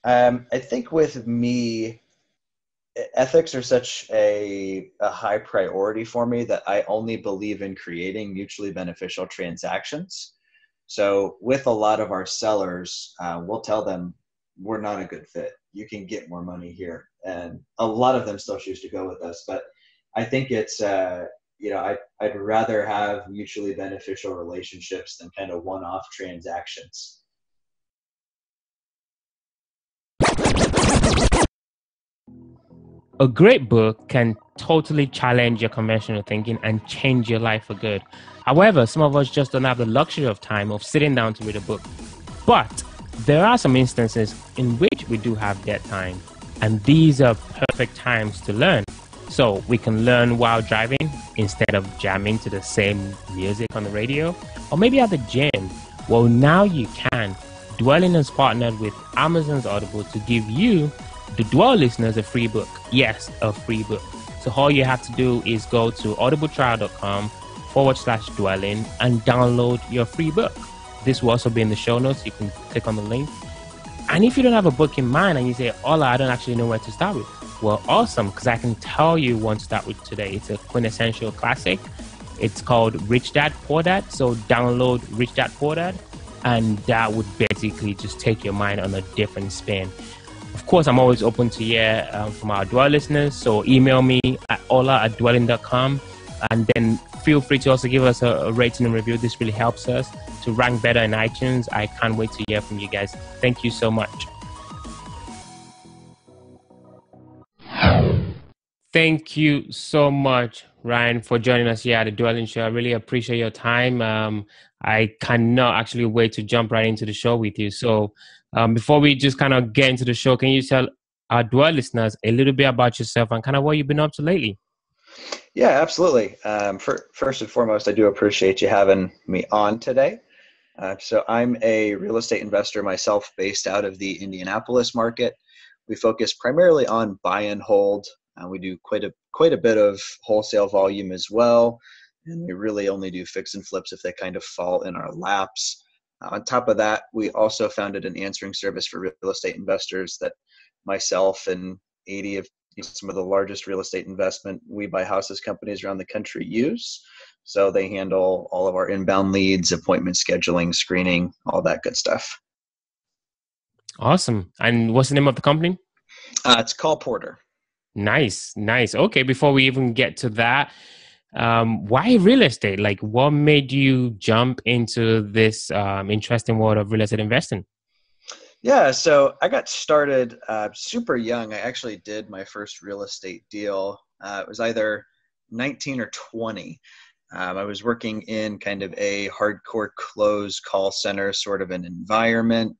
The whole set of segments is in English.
I think with me, ethics are such a high priority for me that I only believe in creating mutually beneficial transactions. So with a lot of our sellers, we'll tell them we're not a good fit. You can get more money here, and a lot of them still choose to go with us. But I think it's I'd rather have mutually beneficial relationships than kind of one-off transactions. A great book can totally challenge your conventional thinking and change your life for good. However, some of us just don't have the luxury of time of sitting down to read a book. But there are some instances in which we do have that time, and these are perfect times to learn. So we can learn while driving instead of jamming to the same music on the radio, or maybe at the gym. Well, now you can. Dwelling has partnered with Amazon's Audible to give you, the Dwell listeners, a free book. Yes, a free book. So all you have to do is go to audibletrial.com/dwelling and download your free book. This will also be in the show notes. You can click on the link. And if you don't have a book in mind and you say, Ola, I don't actually know where to start with. Well, awesome, because I can tell you one to start with today. It's a quintessential classic. It's called Rich Dad, Poor Dad. So download Rich Dad, Poor Dad, and that would basically just take your mind on a different spin. Of course, I'm always open to hear from our Dwell listeners. So email me at ola@dwelling.com, and then feel free to also give us a rating and review. This really helps us to rank better in iTunes. I can't wait to hear from you guys. Thank you so much. Thank you so much, Ryan, for joining us here at the Dwelling Show. I really appreciate your time. I cannot actually wait to jump right into the show with you. So before we just kind of get into the show, can you tell our Dwell listeners a little bit about yourself and kind of what you've been up to lately? Yeah, absolutely. First and foremost, I do appreciate you having me on today. So I'm a real estate investor myself based out of the Indianapolis market. We focus primarily on buy and hold. We do quite a bit of wholesale volume as well. And we really only do fix and flips if they kind of fall in our laps. On top of that, we also founded an answering service for real estate investors that myself and 80 of some of the largest real estate investment we buy houses companies around the country use. So they handle all of our inbound leads, appointment scheduling, screening, all that good stuff. Awesome. And what's the name of the company? It's Call Porter. Nice. Okay, before we even get to that, why real estate? Like, what made you jump into this interesting world of real estate investing? Yeah, so I got started super young. I actually did my first real estate deal. It was either 19 or 20. I was working in kind of a hardcore closed call center sort of an environment.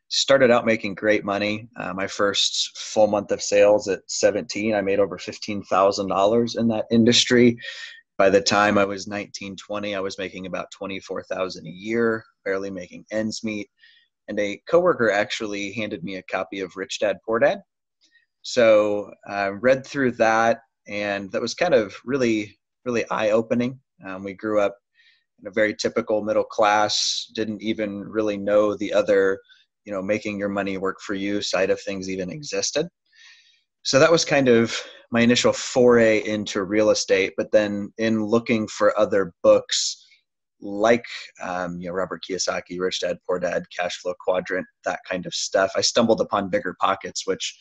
Started out making great money. My first full month of sales at 17, I made over $15,000 in that industry. By the time I was 19, 20, I was making about $24,000 a year, barely making ends meet. And a coworker actually handed me a copy of Rich Dad, Poor Dad. So I read through that, and that was kind of really, really eye-opening. We grew up in a very typical middle class, didn't even really know the other, making your money work for you side of things even existed. So that was kind of my initial foray into real estate. But then in looking for other books like Robert Kiyosaki, Rich Dad, Poor Dad, Cash Flow Quadrant, that kind of stuff, I stumbled upon Bigger Pockets, which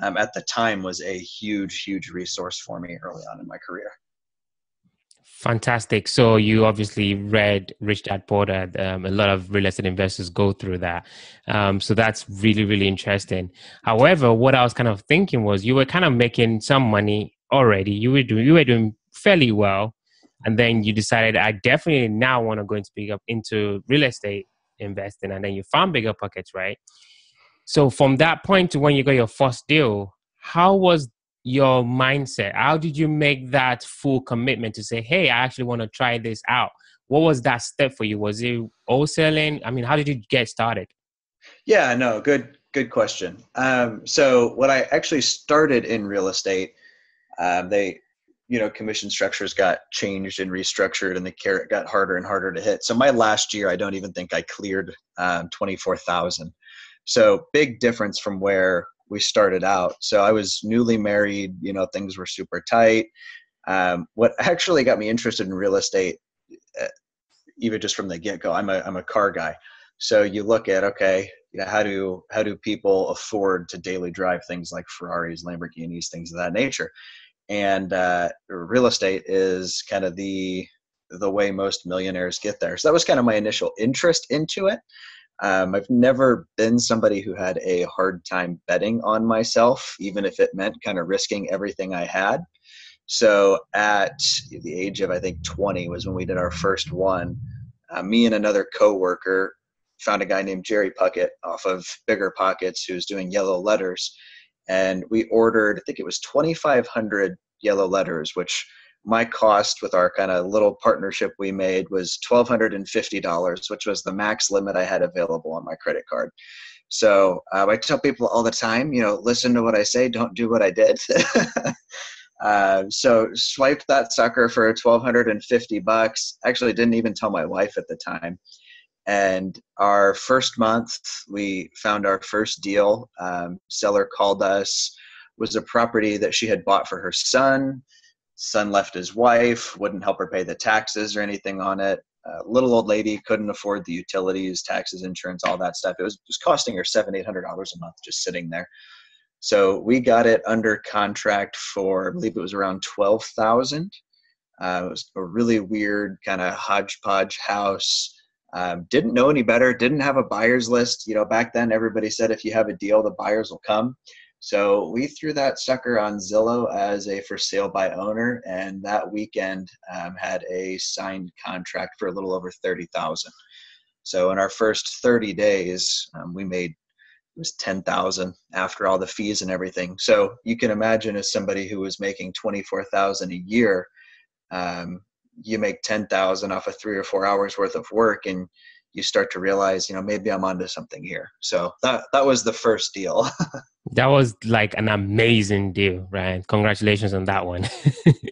at the time was a huge, huge resource for me early on in my career. Fantastic. So you obviously read Rich Dad Poor Dad. A lot of real estate investors go through that. So that's really, really interesting. However, what I was kind of thinking was you were kind of making some money already. You were doing fairly well. And then you decided, I definitely now want to go into real estate investing. And then you found Bigger Pockets, right? So from that point to when you got your first deal, how was your mindset? How did you make that full commitment to say, hey, I actually want to try this out? What was that step for you? Was it wholesaling? I mean, how did you get started? Yeah, no, good question. So when I actually started in real estate, commission structures got changed and restructured, and the carrot got harder and harder to hit. So my last year, I don't even think I cleared 24,000. So big difference from where we started out. So I was newly married, things were super tight. What actually got me interested in real estate, uh, even just from the get-go, I'm a car guy. So you look at, okay, how do people afford to daily drive things like Ferraris, Lamborghinis, things of that nature? And real estate is kind of the way most millionaires get there. So that was kind of my initial interest into it. I've never been somebody who had a hard time betting on myself, even if it meant kind of risking everything I had. So at the age of, I think, 20 was when we did our first one. Me and another coworker found a guy named Jerry Puckett off of Bigger Pockets who's doing yellow letters. And we ordered, I think it was 2,500 yellow letters, which my cost with our kind of little partnership we made was $1,250, which was the max limit I had available on my credit card. So I tell people all the time, listen to what I say, don't do what I did. So swiped that sucker for $1,250. Actually, didn't even tell my wife at the time. And our first month, we found our first deal. Seller called us, was a property that she had bought for her son. Son left his wife, wouldn't help her pay the taxes or anything on it. Little old lady couldn't afford the utilities, taxes, insurance, all that stuff. It was costing her $700-800 a month just sitting there. So we got it under contract for, I believe it was around $12,000. It was a really weird kind of hodgepodge house. Didn't know any better. Didn't have a buyer's list. Back then everybody said if you have a deal, the buyers will come. So we threw that sucker on Zillow as a for sale by owner, and that weekend had a signed contract for a little over $30,000. So in our first 30 days, we made, it was 10,000 after all the fees and everything. So you can imagine, as somebody who was making 24,000 a year, you make 10,000 off of 3 or 4 hours worth of work, and you start to realize, maybe I'm onto something here. So that was the first deal. That was like an amazing deal, Ryan. Congratulations on that one.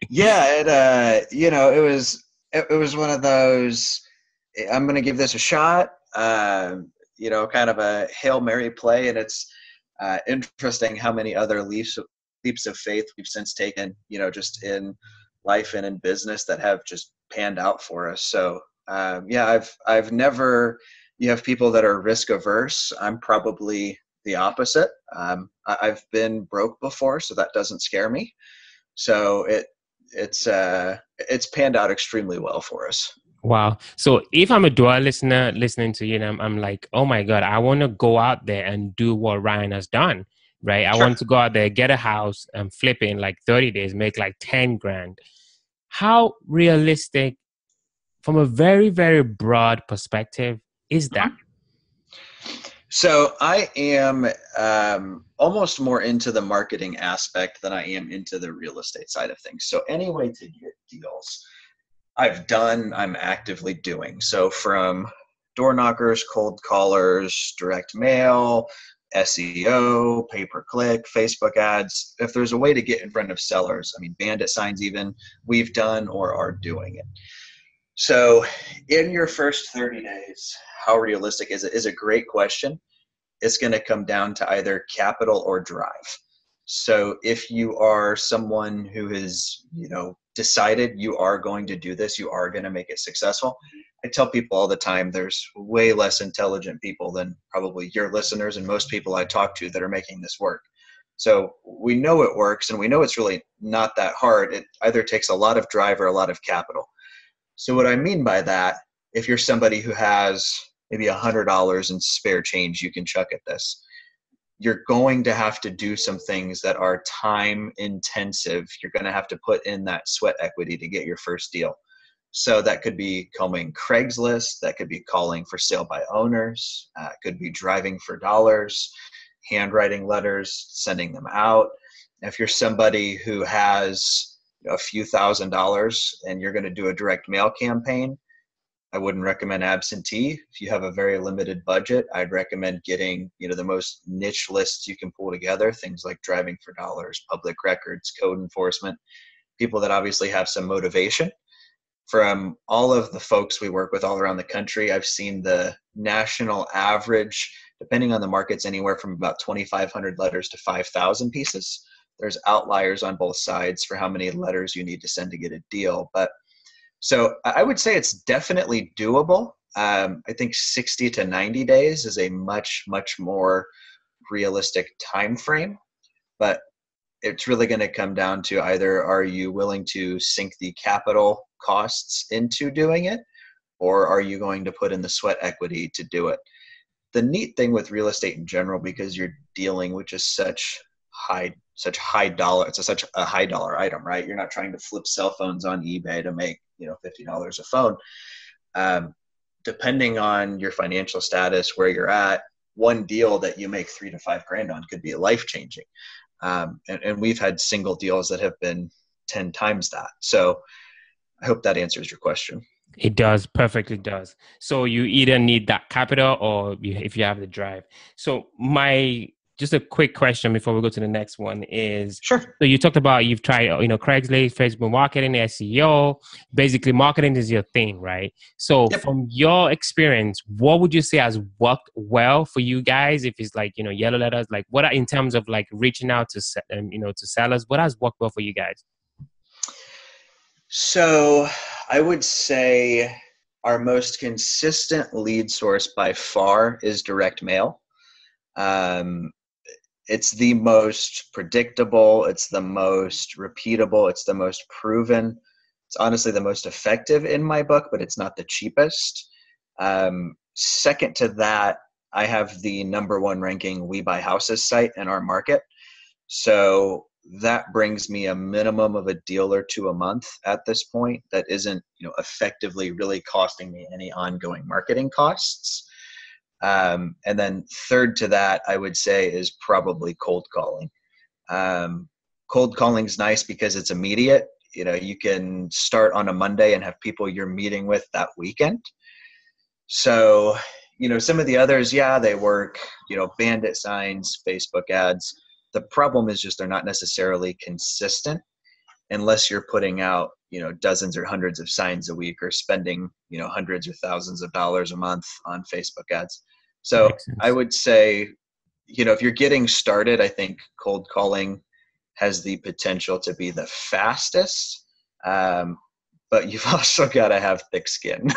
Yeah, it was one of those, I'm going to give this a shot. Kind of a Hail Mary play. And it's interesting how many other leaps of faith we've since taken, just in life and in business that have just panned out for us. So, I've never, you have people that are risk averse. I'm probably the opposite. I've been broke before, so that doesn't scare me. So it's panned out extremely well for us. Wow. So if I'm a dual listener listening to you, and I'm like, oh my God, I want to go out there and do what Ryan has done, right? I Sure. want to go out there, get a house and flip it in like 30 days, make like 10 grand. How realistic, from a very, very broad perspective, is that? So I am almost more into the marketing aspect than I am into the real estate side of things. So any way to get deals, I'm actively doing. So from door knockers, cold callers, direct mail, SEO, pay-per-click, Facebook ads. If there's a way to get in front of sellers, bandit signs even, we've done or are doing it. So in your first 30 days, how realistic is it? Is a great question. It's going to come down to either capital or drive. So if you are someone who has, decided you are going to do this, you are going to make it successful. I tell people all the time, there's way less intelligent people than probably your listeners and most people I talk to that are making this work. So we know it works, and we know it's really not that hard. It either takes a lot of drive or a lot of capital. So what I mean by that, if you're somebody who has maybe $100 in spare change you can chuck at this, you're going to have to do some things that are time intensive. You're going to have to put in that sweat equity to get your first deal. So that could be combing Craigslist, that could be calling for sale by owners, could be driving for dollars, handwriting letters, sending them out. If you're somebody who has a few $1,000s and you're going to do a direct mail campaign, I wouldn't recommend absentee. If you have a very limited budget, I'd recommend getting, the most niche lists you can pull together, things like driving for dollars, public records, code enforcement, people that obviously have some motivation. From all of the folks we work with all around the country, I've seen the national average depending on the markets, anywhere from about 2,500 letters to 5,000 pieces. There's outliers on both sides for how many letters you need to send to get a deal. But so I would say it's definitely doable. I think 60 to 90 days is a much, much more realistic time frame. But it's really going to come down to either are you willing to sink the capital costs into doing it, or are you going to put in the sweat equity to do it? The neat thing with real estate in general, because you're dealing with just such high dollar, it's such a high dollar item, right? You're not trying to flip cell phones on eBay to make, $50 a phone. Depending on your financial status, where you're at, one deal that you make $3,000 to $5,000 on could be life changing. And we've had single deals that have been 10 times that. So I hope that answers your question. It does, perfectly does. So you either need that capital or if you have the drive. So just a quick question before we go to the next one is, sure. So you talked about you've tried, Craigslist, Facebook marketing, SEO. Basically, marketing is your thing, right? So Yep. From your experience, what would you say has worked well for you guys? If it's like, yellow letters, like what in terms of like reaching out to, to sellers, what has worked well for you guys? So I would say our most consistent lead source by far is direct mail. It's the most predictable. It's the most repeatable. It's the most proven. It's honestly the most effective in my book, but it's not the cheapest. Second to that, I have the #1 ranking We Buy Houses site in our market. So that brings me a minimum of a deal or two a month at this point that isn't, effectively really costing me any ongoing marketing costs. And then third to that, I would say, is probably cold calling. Cold calling is nice because it's immediate. You can start on a Monday and have people you're meeting with that weekend. So, some of the others, yeah, they work, bandit signs, Facebook ads. The problem is just they're not necessarily consistent unless you're putting out, dozens or hundreds of signs a week or spending, hundreds or thousands of dollars a month on Facebook ads. So I would say, if you're getting started, I think cold calling has the potential to be the fastest, but you've also got to have thick skin.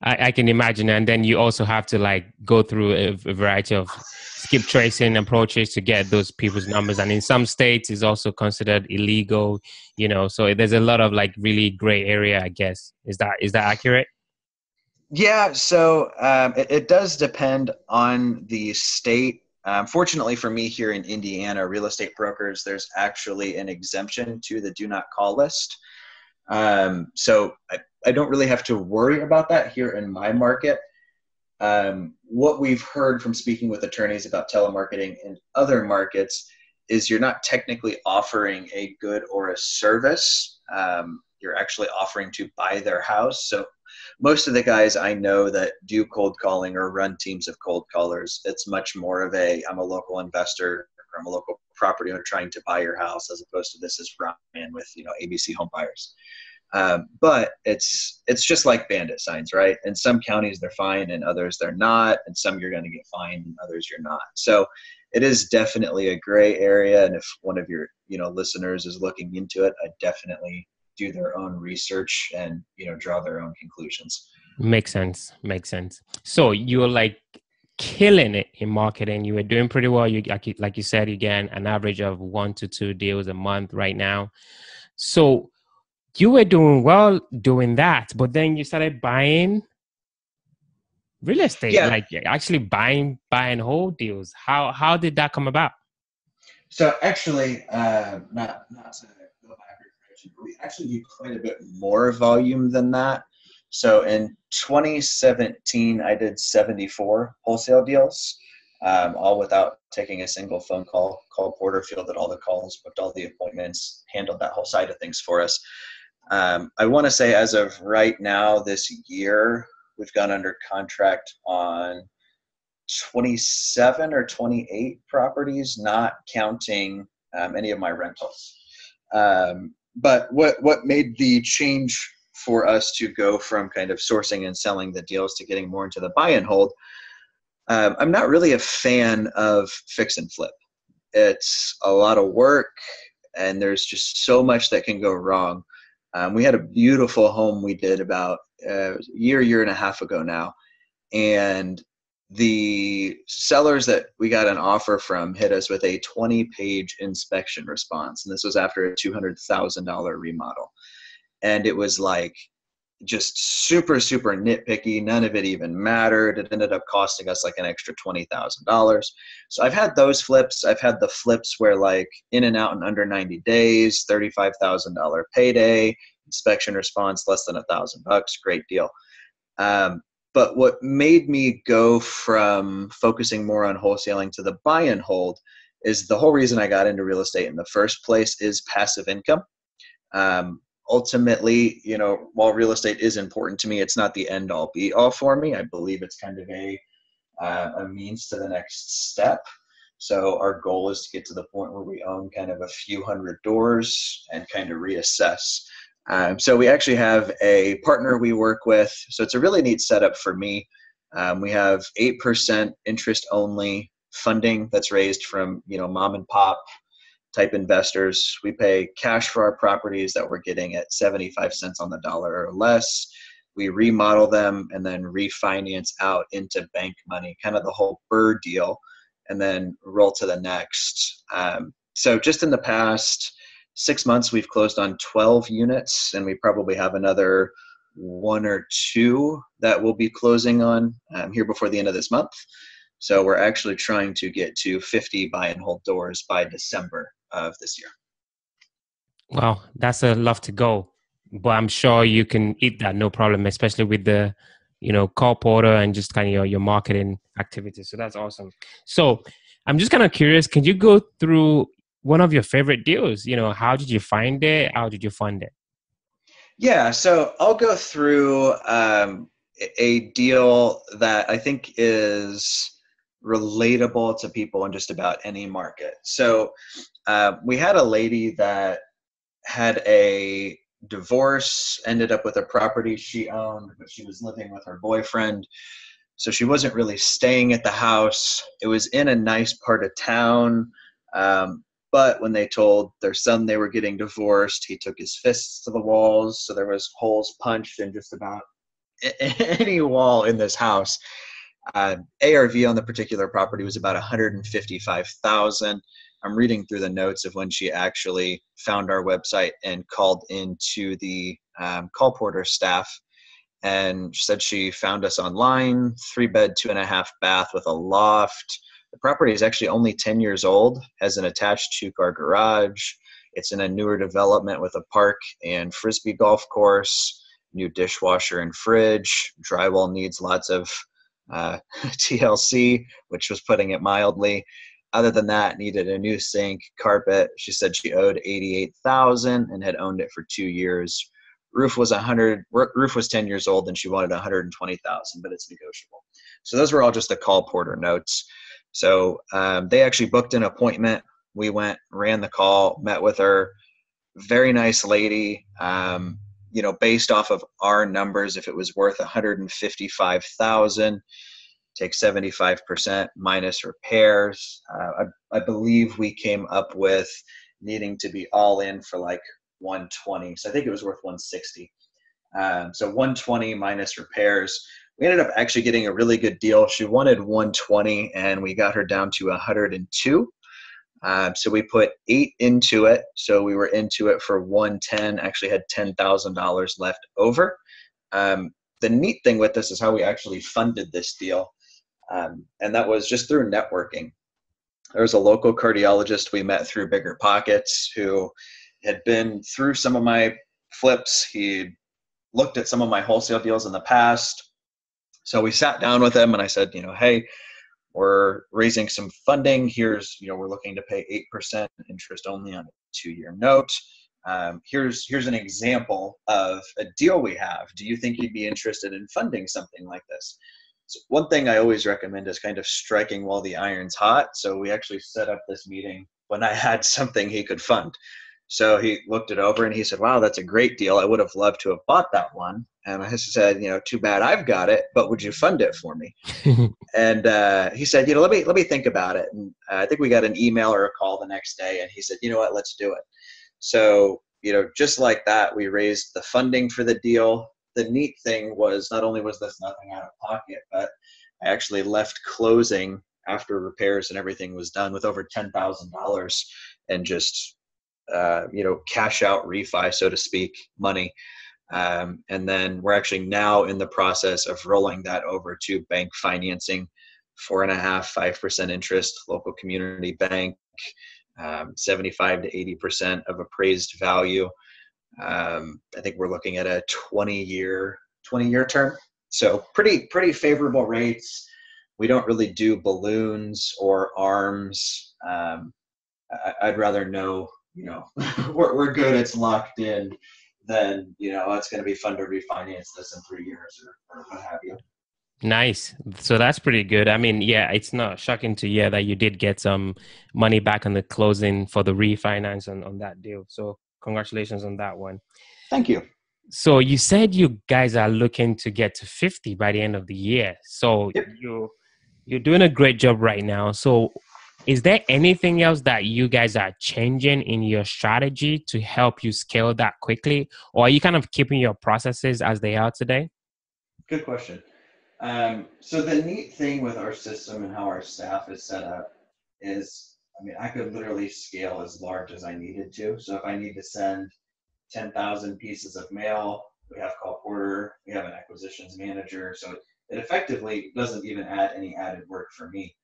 I can imagine. And then you also have to like go through a variety of skip tracing approaches to get those people's numbers. And in some states it's also considered illegal, so there's a lot of like really gray area, I guess. Is that accurate? Yeah. So it does depend on the state. Fortunately for me here in Indiana, real estate brokers, there's actually an exemption to the do not call list. So I don't really have to worry about that here in my market. What we've heard from speaking with attorneys about telemarketing in other markets is you're not technically offering a good or a service. You're actually offering to buy their house. So most of the guys I know that do cold calling or run teams of cold callers, it's much more of I'm a local investor or I'm a local property owner trying to buy your house, as opposed to this is Ryan with, ABC Home Buyers. But it's just like bandit signs, right? In some counties they're fine, and others they're not, and some you're going to get fined, and others you're not. So it is definitely a gray area. And if one of your listeners is looking into it, I definitely do their own research and draw their own conclusions. Makes sense. So you're like killing it in marketing. You were doing pretty well. You like you said, you get an average of 1 to 2 deals a month right now. So you were doing well doing that, but then you started buying real estate, like actually buying whole deals. How did that come about? So actually, not to go back, we actually do quite a bit more volume than that. So in 2017, I did 74 wholesale deals, all without taking a single phone call. Called Porter, fielded all the calls, booked all the appointments, handled that whole side of things for us. I want to say as of right now, this year, we've gone under contract on 27 or 28 properties, not counting any of my rentals. But what made the change for us to go from kind of sourcing and selling the deals to getting more into the buy and hold I'm not really a fan of fix and flip. It's a lot of work, and there's just so much that can go wrong. We had a beautiful home we did about a year and a half ago now, and the sellers that we got an offer from hit us with a 20-page inspection response, and this was after a $200,000 remodel. And it was like just super nitpicky. None of it even mattered. It ended up costing us like an extra $20,000. So I've had those flips. I've had the flips where like in and out in under 90 days, $35,000 payday, inspection response less than $1,000. Great deal. But what made me go from focusing more on wholesaling to the buy and hold is the whole reason I got into real estate in the first place is passive income. Ultimately, while real estate is important to me, it's not the end all be all for me. I believe it's kind of a means to the next step. So our goal is to get to the point where we own kind of a few hundred doors and kind of reassess. So we actually have a partner we work with. So it's a really neat setup for me. We have 8% interest only funding that's raised from, mom and pop type investors. We pay cash for our properties that we're getting at 75 cents on the dollar or less. We remodel them and then refinance out into bank money, kind of the whole bird deal, and then roll to the next. So just in the past 6 months, we've closed on 12 units, and we probably have another 1 or 2 that we'll be closing on here before the end of this month. So we're actually trying to get to 50 buy and hold doors by December of this year. Wow, that's a lot to go, but I'm sure you can eat that no problem, especially with the, call porter and just kind of your marketing activities. So that's awesome. So I'm just kind of curious, can you go through one of your favorite deals? How did you find it? How did you fund it? Yeah, so I'll go through a deal that I think is relatable to people in just about any market. So we had a lady that had a divorce, ended up with a property she owned, but she was living with her boyfriend. So she wasn't really staying at the house. It was in a nice part of town. But when they told their son they were getting divorced, he took his fists to the walls. So there was holes punched in just about any wall in this house. ARV on the particular property was about 155,000. I'm reading through the notes of when she actually found our website and called into the call porter staff, and she said she found us online, 3-bed, 2.5 bath with a loft. The property is actually only 10 years old, has an attached 2-car garage. It's in a newer development with a park and frisbee golf course, new dishwasher and fridge. Drywall needs lots of TLC, which was putting it mildly. Other than that, needed a new sink, carpet. She said she owed $88,000 and had owned it for 2 years. Roof was 10 years old, and she wanted $120,000, but it's negotiable. So those were all just the call porter notes. So they actually booked an appointment. We went, ran the call, met with her. Very nice lady. Based off of our numbers, if it was worth $155,000, take 75% minus repairs. I believe we came up with needing to be all in for like 120. So I think it was worth 160. So 120 minus repairs. We ended up actually getting a really good deal. She wanted 120 and we got her down to 102. So we put 8 into it. So we were into it for 110, actually had $10,000 left over. The neat thing with this is how we actually funded this deal. And that was just through networking. There was a local cardiologist we met through Bigger Pockets who had been through some of my flips. He looked at some of my wholesale deals in the past. So we sat down with him and I said, hey, we're raising some funding. Here's, we're looking to pay 8% interest only on a 2-year note. Here's an example of a deal we have. Do you think you'd be interested in funding something like this? So one thing I always recommend is kind of striking while the iron's hot. So we actually set up this meeting when I had something he could fund. So he looked it over and he said, wow, that's a great deal. I would have loved to have bought that one. And I said, too bad I've got it, but would you fund it for me? And he said, let me think about it. And I think we got an email or a call the next day. And he said, you know what, let's do it. So, just like that, we raised the funding for the deal. The neat thing was not only was this nothing out of pocket, but I actually left closing after repairs and everything was done with over $10,000 and just, cash out refi, so to speak, money. And then we're actually now in the process of rolling that over to bank financing, 4.5%-5% interest, local community bank, 75 to 80% of appraised value. I think we're looking at a 20-year term. So pretty favorable rates. We don't really do balloons or arms. I'd rather know, we're good, it's locked in, then, it's going to be fun to refinance this in 3 years or what have you. Nice. So that's pretty good. I mean, yeah, it's not shocking to hear that you did get some money back on the closing for the refinance on that deal. So congratulations on that one. Thank you. So you said you guys are looking to get to 50 by the end of the year. So Yep. You're doing a great job right now. So is there anything else that you guys are changing in your strategy to help you scale that quickly? Or are you kind of keeping your processes as they are today? Good question. So the neat thing with our system and how our staff is set up is, I could literally scale as large as I needed to. So if I need to send 10,000 pieces of mail, we have call porter, we have an acquisitions manager. So it effectively doesn't even add any added work for me.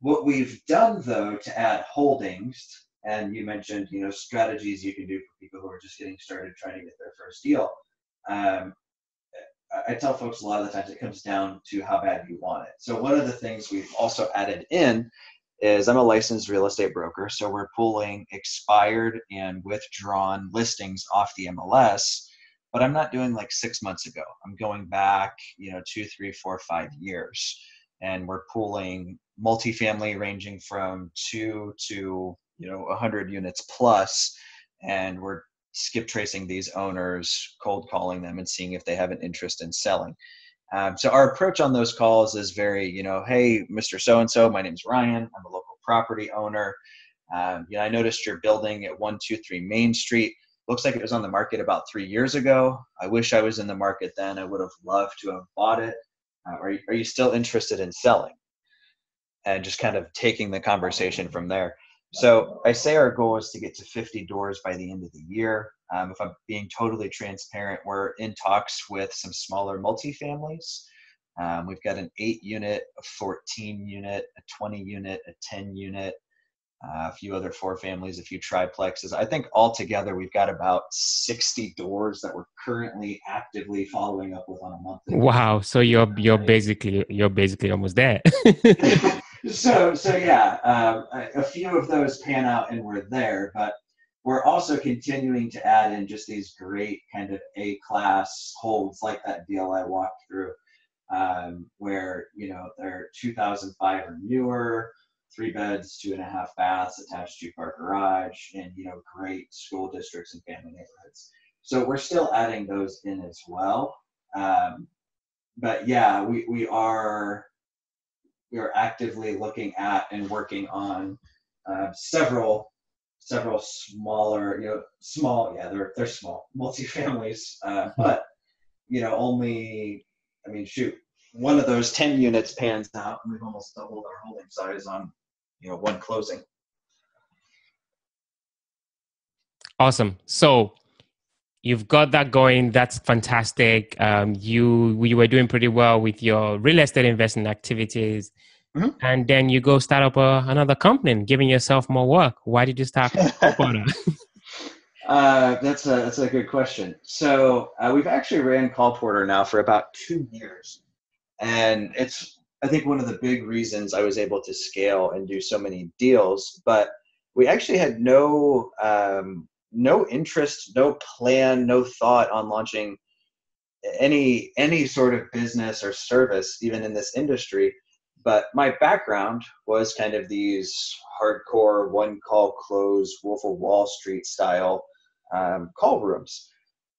What we've done, though, to add holdings, and you mentioned, strategies you can do for people who are just getting started trying to get their first deal. I tell folks a lot of the times it comes down to how bad you want it. So one of the things we've also added in is I'm a licensed real estate broker. So we're pulling expired and withdrawn listings off the MLS, but I'm not doing like 6 months ago. I'm going back, 2, 3, 4, 5 years. And we're pulling multifamily ranging from 2 to, 100 units plus. And we're skip tracing these owners, cold calling them and seeing if they have an interest in selling. So our approach on those calls is very, hey, Mr. So-and-so, my name's Ryan. I'm a local property owner. I noticed you're building at 123 Main Street. Looks like it was on the market about 3 years ago. I wish I was in the market then. I would have loved to have bought it. Are you still interested in selling? And just kind of taking the conversation from there. So I say our goal is to get to 50 doors by the end of the year. If I'm being totally transparent, we're in talks with some smaller multifamilies. We've got an 8-unit, a 14-unit, a 20-unit, a 10-unit, a few other 4 families, a few triplexes. I think altogether we've got about 60 doors that we're currently actively following up with on a monthly basis. Wow! So you're basically almost there. So yeah, a few of those pan out and we're there, but we're also continuing to add in just these great kind of A-class holds like that deal I walked through, where, they're 2005 or newer, 3 beds, 2.5 baths, attached 2-car garage, and, great school districts and family neighborhoods. So we're still adding those in as well. But yeah, we are actively looking at and working on several smaller, they're small multifamilies, but only, one of those 10 units pans out and we've almost doubled our holding size on, one closing. Awesome. So you've got that going. That's fantastic. You were doing pretty well with your real estate investing activities. Mm-hmm. And then you go start up another company and giving yourself more work. Why did you start Call That's a good question. So we've actually ran Call Porter now for about 2 years. And it's, I think, one of the big reasons I was able to scale and do so many deals. But we actually had no interest, no plan, no thought on launching any sort of business or service, even in this industry, But my background was kind of these hardcore one call close, Wolf of Wall Street style call rooms.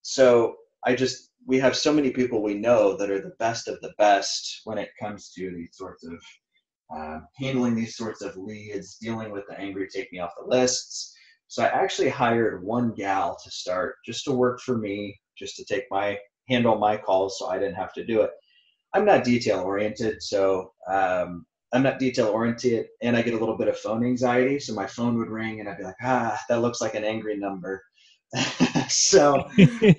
So we have so many people we know that are the best of the best when it comes to these sorts of handling these sorts of leads, dealing with the angry take me off the lists. So I actually hired one gal to start just to work for me, just to handle my calls so I didn't have to do it. I'm not detail oriented, so I'm not detail oriented, and I get a little bit of phone anxiety. So my phone would ring, and I'd be like, that looks like an angry number. So,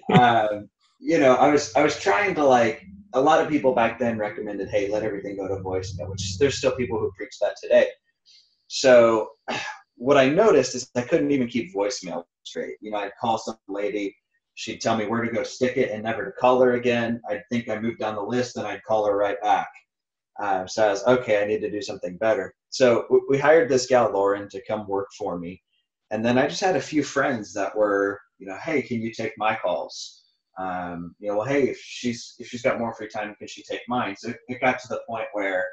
I was trying to, like, a lot of people back then recommended, hey, let everything go to voicemail, which there's still people who preach that today. So what I noticed is I couldn't even keep voicemail straight. I'd call some lady, she'd tell me where to go stick it and never to call her again. I'd think I moved down the list, and I'd call her right back. So I was, okay, I need to do something better. So we hired this gal, Lauren, to come work for me. And then I just had a few friends that were, hey, can you take my calls? Well, hey, if she's got more free time, can she take mine? So it got to the point where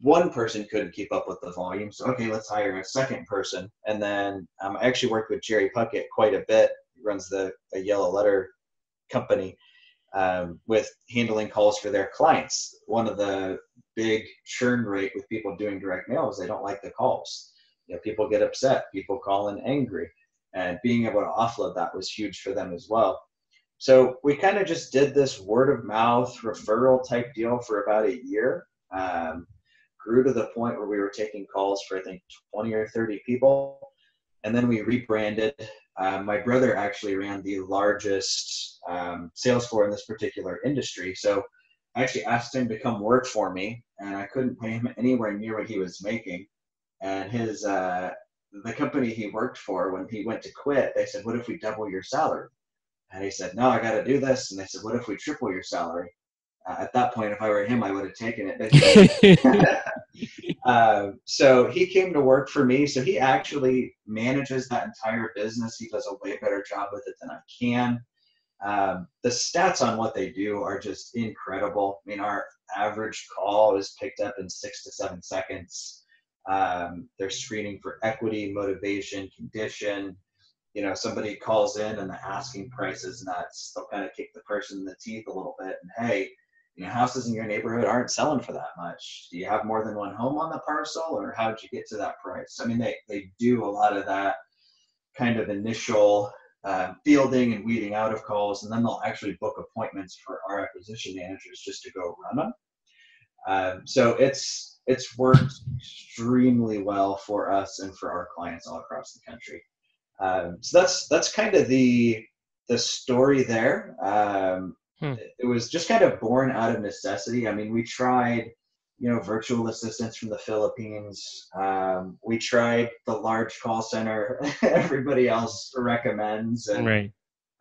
one person couldn't keep up with the volume. So, okay, let's hire a second person. And then I actually worked with Jerry Puckett quite a bit. He runs a yellow letter company with handling calls for their clients. One of the big churn rate with people doing direct mail is they don't like the calls. People get upset, people call in angry, and being able to offload that was huge for them as well. So we kind of just did this word of mouth referral type deal for about a year. Grew to the point where we were taking calls for, I think, 20 or 30 people. And then we rebranded. My brother actually ran the largest sales floor in this particular industry. So I actually asked him to come work for me, and I couldn't pay him anywhere near what he was making. And the company he worked for, when he went to quit, they said, what if we double your salary? And he said, no, I got to do this. And they said, what if we triple your salary? At that point, if I were him, I would have taken it. So he came to work for me. So he actually manages that entire business. He does a way better job with it than I can. The stats on what they do are just incredible. I mean, our average call is picked up in 6 to 7 seconds. They're screening for equity, motivation, condition. Somebody calls in and the asking price is nuts. They'll kind of kick the person in the teeth a little bit. And hey, houses in your neighborhood aren't selling for that much. Do you have more than one home on the parcel, or how did you get to that price? I mean, they do a lot of that kind of initial fielding and weeding out of calls, and then they'll actually book appointments for our acquisition managers just to go run them. So it's worked extremely well for us and for our clients all across the country. So that's kind of the story there. It was just kind of born out of necessity. I mean, we tried, virtual assistants from the Philippines. We tried the large call center everybody else recommends. And, right.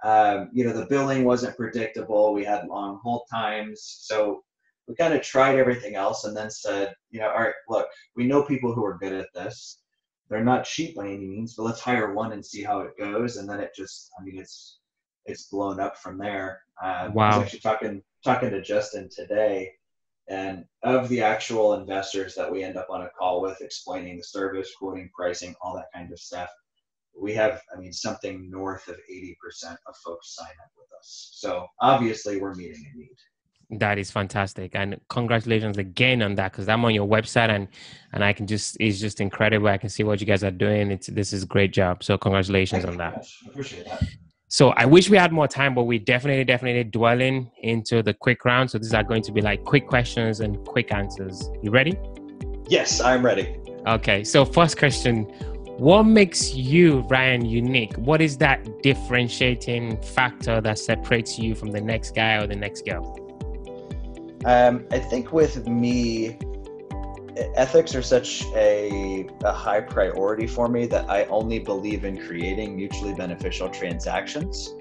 The billing wasn't predictable. We had long hold times. So we kind of tried everything else and then said, all right, look, we know people who are good at this. They're not cheap by any means, but let's hire one and see how it goes. And then it's blown up from there. Wow. I was actually talking to Justin today, and of the actual investors that we end up on a call with, explaining the service, quoting, pricing, all that kind of stuff, we have, something north of 80% of folks sign up with us. So obviously we're meeting a need. That is fantastic. And congratulations again on that, because I'm on your website and it's just incredible. I can see what you guys are doing. This is a great job. So congratulations on that. I appreciate that. So I wish we had more time, but we definitely dwelling into the quick round. So these are going to be like quick questions and quick answers. You ready? Yes, I'm ready. Okay. So first question, what makes you, Ryan, unique? What is that differentiating factor that separates you from the next guy or the next girl? I think with me, ethics are such a high priority for me that I only believe in creating mutually beneficial transactions.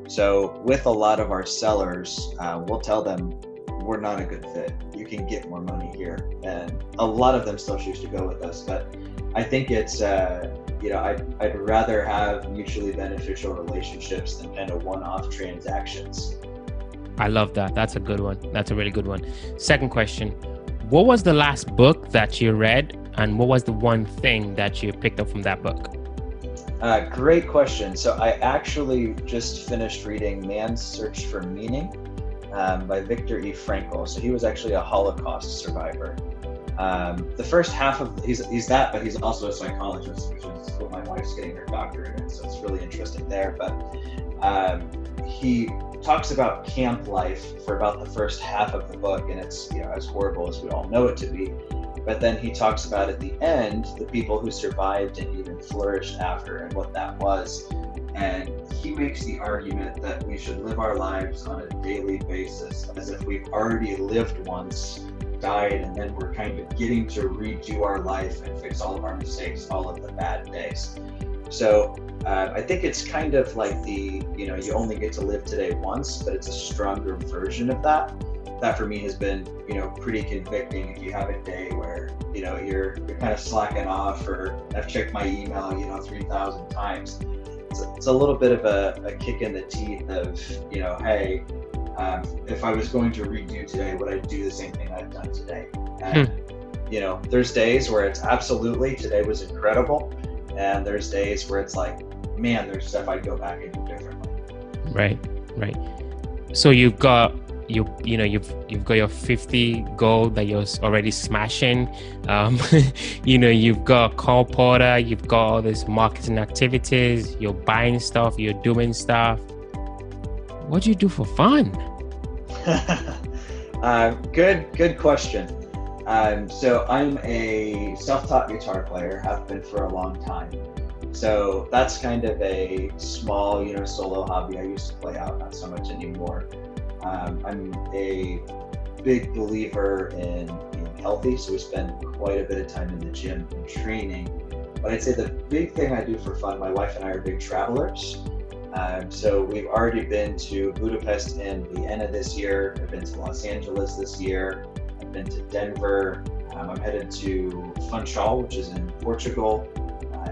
So with a lot of our sellers, we'll tell them we're not a good fit. You can get more money here. And a lot of them still choose to go with us. But I think it's, I'd rather have mutually beneficial relationships than kind of one-off transactions. I love that. That's a good one. That's a really good one. Second question. what was the last book that you read, and what was the one thing that you picked up from that book? Great question. So I actually just finished reading Man's Search for Meaning by Viktor Frankl. So he was actually a Holocaust survivor. The first half of he's that, but he's also a psychologist, which is what my wife's getting her doctorate in. So it's really interesting there. But he talks about camp life for about the first half of the book, and it's as horrible as we all know it to be. But then he talks about at the end the people who survived and even flourished after, and what that was. And he makes the argument that we should live our lives on a daily basis as if we've already lived once, died, and then we're kind of getting to redo our life and fix all of our mistakes, all of the bad days. So I think it's kind of like you only get to live today once, but it's a stronger version of that. That for me has been, pretty convicting. If you have a day where, you're kind of slacking off, or I've checked my email, 3,000 times. It's a little bit of a kick in the teeth of, hey, if I was going to redo today, would I do the same thing I've done today? And, there's days where it's absolutely, today was incredible. And there's days where it's like, man, there's stuff I'd go back and do differently. Right. So you've got you've got your 50 goal that you're already smashing. You've got call porter, you've got all these marketing activities, you're buying stuff, you're doing stuff. What do you do for fun? Good question. So I'm a self-taught guitar player, have been for a long time. So that's kind of a small, solo hobby I used to play out, not so much anymore. I'm a big believer in being healthy, so we spend quite a bit of time in the gym and training. But I'd say the big thing I do for fun, my wife and I are big travelers. So we've already been to Budapest and Vienna this year. I've been to Los Angeles this year. I've been to Denver. I'm headed to Funchal, which is in Portugal,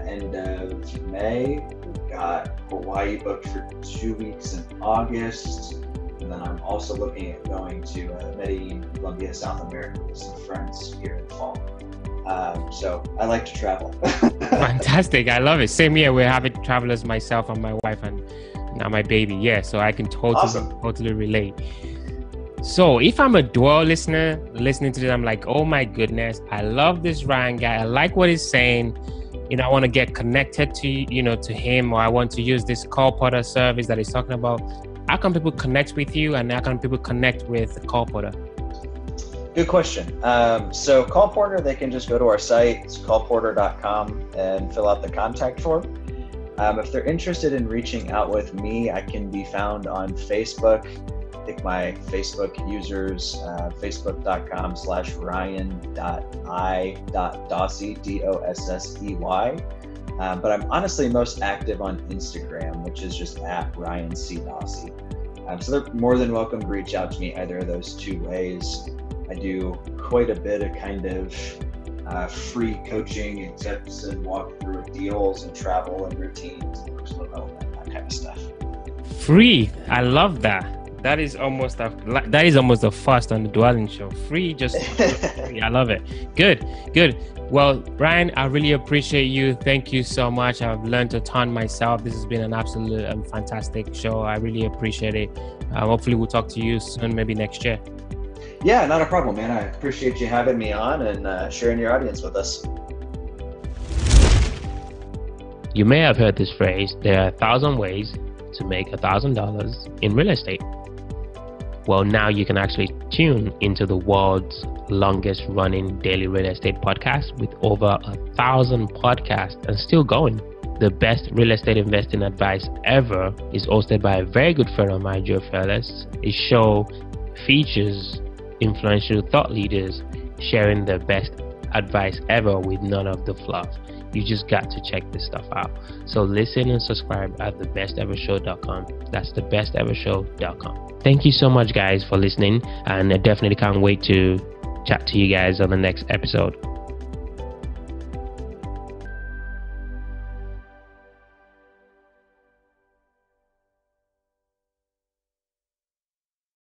end of May. We've got Hawaii booked for 2 weeks in August. And then I'm also looking at going to Medellin, Colombia, South America with some friends here in the fall. So I like to travel. Fantastic. I love it. Same here. We're having travelers, myself and my wife and now my baby. Yeah. So I can totally relate. So if I'm a dual listener listening to this, I'm like, oh my goodness, I love this Ryan guy. I like what he's saying. I want to get connected to him, or I want to use this call porter service that he's talking about. How can people connect with you, and how can people connect with Call Porter? Good question. So Call Porter, they can just go to our site, it's callporter.com, and fill out the contact form. If they're interested in reaching out with me, I can be found on Facebook. I think my Facebook users, facebook.com/ryan.i.dossey, Dossey. But I'm honestly most active on Instagram, which is just @RyanCDossey. So they're more than welcome to reach out to me either of those two ways. I do quite a bit of kind of free coaching and tips and walk through deals and travel and routines and personal development, that kind of stuff. Free, I love that. That is almost the first on the Dwelling Show. Free, just free. I love it. Good. Well, Ryan, I really appreciate you. Thank you so much. I've learned a ton myself. This has been an absolute fantastic show. I really appreciate it. Hopefully we'll talk to you soon, maybe next year. Yeah, not a problem, man. I appreciate you having me on and sharing your audience with us. You may have heard this phrase, there are 1,000 ways to make $1,000 in real estate. Well, now you can actually tune into the world's longest running daily real estate podcast with over 1,000 podcasts and still going. The best real estate investing advice ever is hosted by a very good friend of mine, Joe Fellas. His show features influential thought leaders sharing their best advice ever with none of the fluff. You just got to check this stuff out. So listen and subscribe at thebestevershow.com. That's thebestevershow.com. Thank you so much, guys, for listening, and I definitely can't wait to chat to you guys on the next episode.